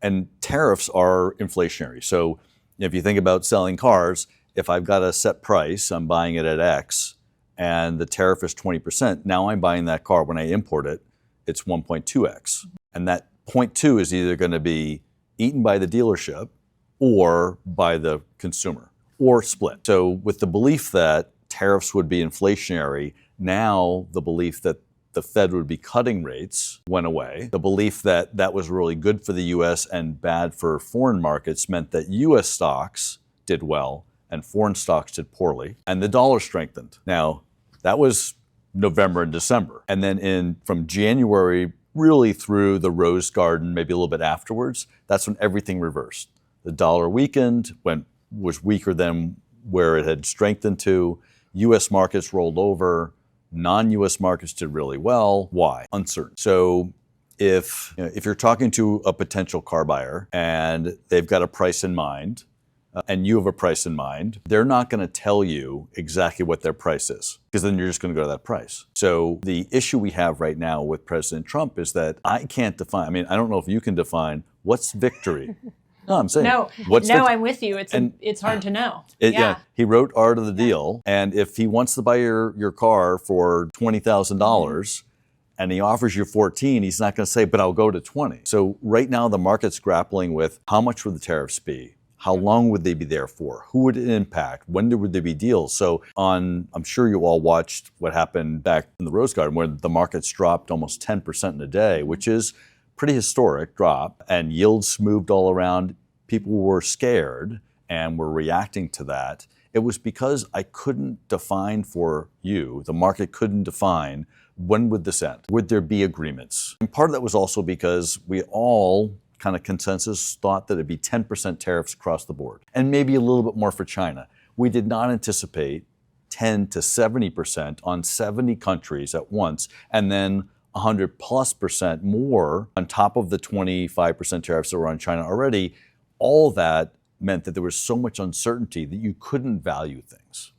And tariffs are inflationary. So if you think about selling cars, if I've got a set price, I'm buying it at X, and the tariff is 20%, now I'm buying that car. When I import it, it's 1.2X. And that 0.2 is either going to be eaten by the dealership or by the consumer, or split. So with the belief that tariffs would be inflationary, now the belief that the Fed would be cutting rates went away. The belief that that was really good for the US and bad for foreign markets meant that US stocks did well and foreign stocks did poorly, and the dollar strengthened. Now, that was November and December. And then from January really through the Rose Garden, maybe a little bit afterwards, that's when everything reversed. The dollar weakened, was weaker than where it had strengthened to. US markets rolled over. Non-US markets did really well. Why? Uncertain. So if you're talking to a potential car buyer and they've got a price in mind, and you have a price in mind, they're not going to tell you exactly what their price is, because then you're just going to go to that price. So the issue we have right now with President Trump is that I can't define, I don't know if you can define what's victory. No, I'm saying. I'm with you. It's hard to know. He wrote Art of the Deal, and if he wants to buy your car for $20,000 and he offers you 14, he's not going to say, but I'll go to 20. So right now the market's grappling with how much would the tariffs be? How long would they be there for? Who would it impact? When would there be deals? So I'm sure you all watched what happened back in the Rose Garden, where the markets dropped almost 10% in a day, which is pretty historic drop, and yields moved all around. People were scared and were reacting to that. It was because I couldn't define for you, the market couldn't define, when would this end? Would there be agreements? And part of that was also because we all kind of consensus thought that it'd be 10% tariffs across the board, and maybe a little bit more for China. We did not anticipate 10 to 70% on 70 countries at once, and then 100+% more on top of the 25% tariffs that were on China already. All that meant that there was so much uncertainty that you couldn't value things.